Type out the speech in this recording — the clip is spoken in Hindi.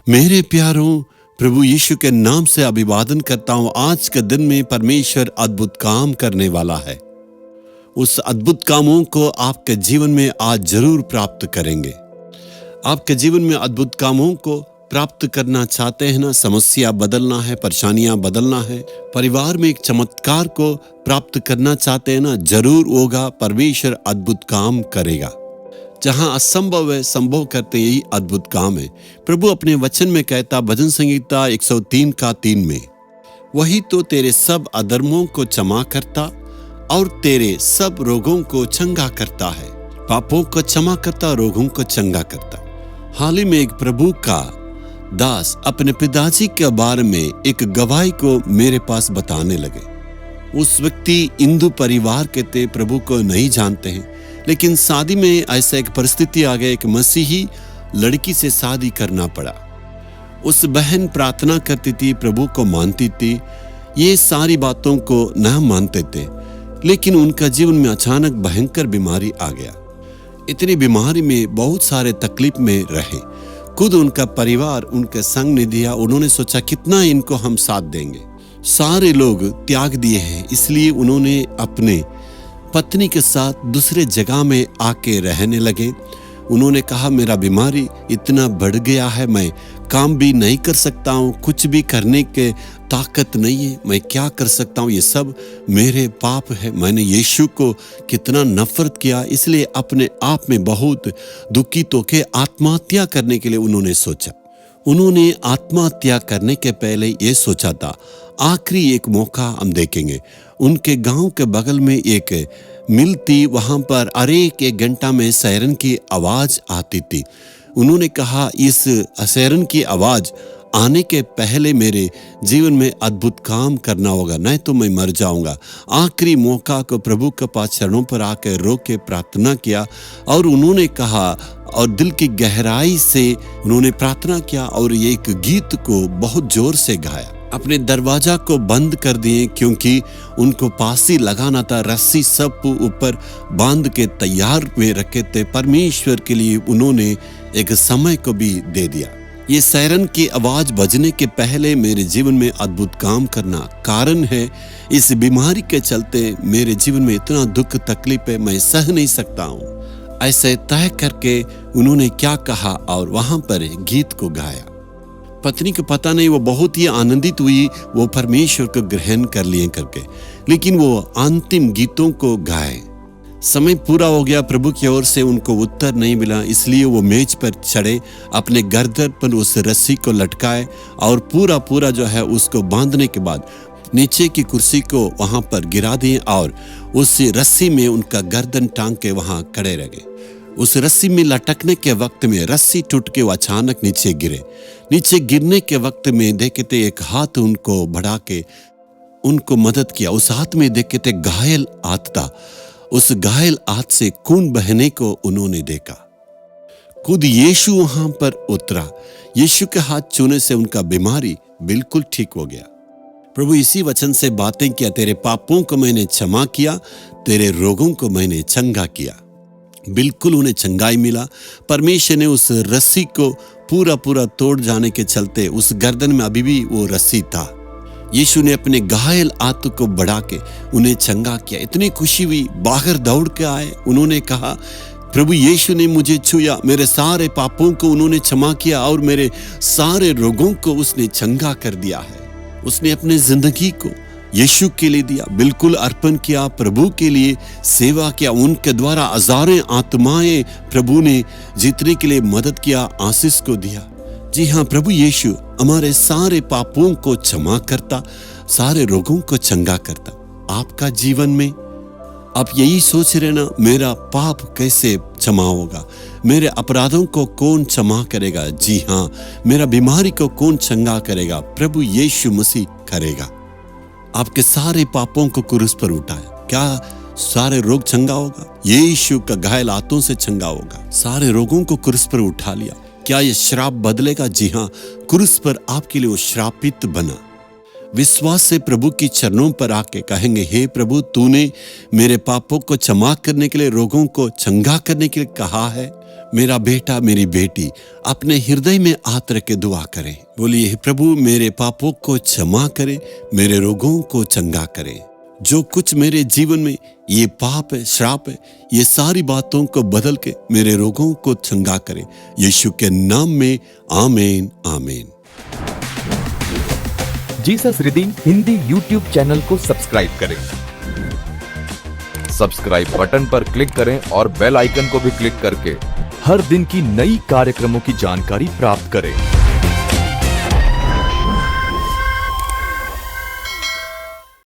मेरे प्यारों, प्रभु यीशु के नाम से अभिवादन करता हूँ। आज के दिन में परमेश्वर अद्भुत काम करने वाला है। उस अद्भुत कामों को आपके जीवन में आज जरूर प्राप्त करेंगे। आपके जीवन में अद्भुत कामों को प्राप्त करना चाहते हैं ना, समस्या बदलना है, परेशानियां बदलना है, परिवार में एक चमत्कार को प्राप्त करना चाहते हैं ना, जरूर होगा। परमेश्वर अद्भुत काम करेगा। जहां असंभव है, संभव करते यही अद्भुत काम है। प्रभु अपने वचन में कहता, भजन संहिता 103:3 में, वही तो तेरे सब अधर्मों को क्षमा करता और तेरे सब रोगों को चंगा करता है। पापों को क्षमा करता, रोगों को चंगा करता। हाल ही में एक प्रभु का दास अपने पिताजी के बारे में एक गवाही को मेरे पास बताने लगे। उस व्यक्ति हिंदू परिवार के थे, प्रभु को नहीं जानते हैं, लेकिन शादी में ऐसा एक परिस्थिति आ गई, एक मसीही लड़की से शादी करना पड़ा। उस बहन प्रार्थना करती थी, प्रभु को मानती थी, ये सारी बातों को न मानते थे, लेकिन उनका जीवन में अचानक भयंकर बीमारी आ गया। इतनी बीमारी में बहुत सारे तकलीफ में रहे। खुद उनका परिवार उनके संग नहीं दिया। उन्होंने सोचा कितना इनको हम साथ देंगे। सारे लोग त्याग दिए हैं, इसलिए उन्होंने अपने पत्नी के साथ दूसरे जगह में आके रहने लगे। उन्होंने कहा, मेरा बीमारी इतना बढ़ गया है, मैं काम भी नहीं कर सकता हूँ, कुछ भी करने के ताकत नहीं है, मैं क्या कर सकता हूँ, ये सब मेरे पाप है। मैंने यीशु को कितना नफरत किया, इसलिए अपने आप में बहुत दुखित होकर आत्महत्या करने के लिए उन्होंने सोचा। उन्होंने आत्महत्या करने के पहले ये सोचा था, आखिरी एक मौका हम देखेंगे। उनके गांव के बगल में एक मिल थी, वहां पर हर एक घंटा में सायरन की आवाज आती थी। उन्होंने कहा, इस सायरन की आवाज आने के पहले मेरे जीवन में अद्भुत काम करना होगा, नहीं तो मैं मर जाऊंगा। आखिरी मौका को प्रभु के पास चरणों पर आकर रो के प्रार्थना किया और उन्होंने कहा, और दिल की गहराई से उन्होंने प्रार्थना किया और एक गीत को बहुत जोर से गाया। अपने दरवाजा को बंद कर दिए, क्योंकि उनको फांसी लगाना था। रस्सी सब ऊपर बांध के तैयार में रखे थे। परमेश्वर के लिए उन्होंने एक समय को भी दे दिया। ये सायरन की आवाज बजने के पहले मेरे जीवन में अद्भुत काम करना कारण है। इस बीमारी के चलते मेरे जीवन में इतना दुख तकलीफ है, मैं सह नहीं सकता हूँ। ऐसे तय करके उन्होंने क्या कहा और वहां पर गीत को गाया। पत्नी को पता नहीं, वो बहुत ही आनंदित हुई, वो परमेश्वर को ग्रहण कर लिए करके, लेकिन वो अंतिम गीतों को गाए। समय पूरा हो गया, प्रभु की ओर से उनको उत्तर नहीं मिला, इसलिए वो मेज पर चढ़े, अपने गर्दन पर उस रस्सी को लटकाए और पूरा जो है उसको बांधने के बाद नीचे की कुर्सी को वहां पर गिरा दिए और उस रस्सी में उनका गर्दन टांग के वहां खड़े रह गए। उस रस्सी में लटकने के वक्त में रस्सी टूट के वो अचानक नीचे गिरे। नीचे गिरने के वक्त में देखते एक हाथ उनको बढ़ा के उनको मदद किया। उस हाथ में देखते घायल हाथ था। उस घायल हाथ से खून बहने को उन्होंने देखा। खुद यीशु वहां पर उतरा। यीशु के हाथ छूने से उनका बीमारी बिल्कुल ठीक हो गया। प्रभु इसी वचन से बातें किया, तेरे पापों को मैंने क्षमा किया, तेरे रोगों को मैंने चंगा किया। बिल्कुल उन्हें चंगाई मिला। परमेश्वर ने उस रस्सी को पूरा तोड़ जाने के चलते उस गर्दन में अभी भी वो रस्सी था। यीशु ने अपने घायल हाथ को बढ़ा के उन्हें चंगा किया। इतनी खुशी हुई, बाहर दौड़ के आए। उन्होंने कहा, प्रभु यीशु ने मुझे छुआ, मेरे सारे पापों को उन्होंने क्षमा किया और मेरे सारे रोगों को उसने चंगा कर दिया है। उसने अपनी जिंदगी को यीशु के लिए दिया, बिल्कुल अर्पण किया, प्रभु के लिए सेवा किया। उनके द्वारा हजारों आत्माएं प्रभु ने जीतने के लिए मदद किया, आशीष को दिया। जी हाँ, प्रभु यीशु हमारे सारे पापों को क्षमा करता, सारे रोगों को चंगा करता। आपका जीवन में आप यही सोच रहे ना, मेरा पाप कैसे क्षमा होगा, मेरे अपराधों को कौन क्षमा करेगा? जी हाँ, मेरा बीमारी को कौन चंगा करेगा? प्रभु यीशु मसीह करेगा। आपके सारे पापों को क्रूस पर उठाया। क्या सारे रोग चंगा होगा? यीशु का घायल हाथों से चंगा होगा। सारे रोगों को क्रूस पर उठा लिया। क्या ये श्राप बदलेगा? जी हाँ, क्रूस पर आपके लिए वो श्रापित बना। विश्वास से प्रभु की चरणों पर आके कहेंगे, हे प्रभु, तूने मेरे पापों को क्षमा करने के लिए, रोगों को चंगा करने के लिए कहा है। मेरा बेटा, मेरी बेटी अपने हृदय में हाथ रख के दुआ करें। बोलिए, हे प्रभु, मेरे पापों को क्षमा करें, मेरे रोगों को चंगा करें। जो कुछ मेरे जीवन में ये पाप है, श्राप है, ये सारी बातों को बदल के मेरे रोगों को चंगा करें। यीशु के नाम में आमीन, आमीन। Jesus redeem Hindi YouTube channel को सब्सक्राइब करें। सब्सक्राइब बटन पर क्लिक करें और बेल आइकन को भी क्लिक करके हर दिन की नई कार्यक्रमों की जानकारी प्राप्त करें।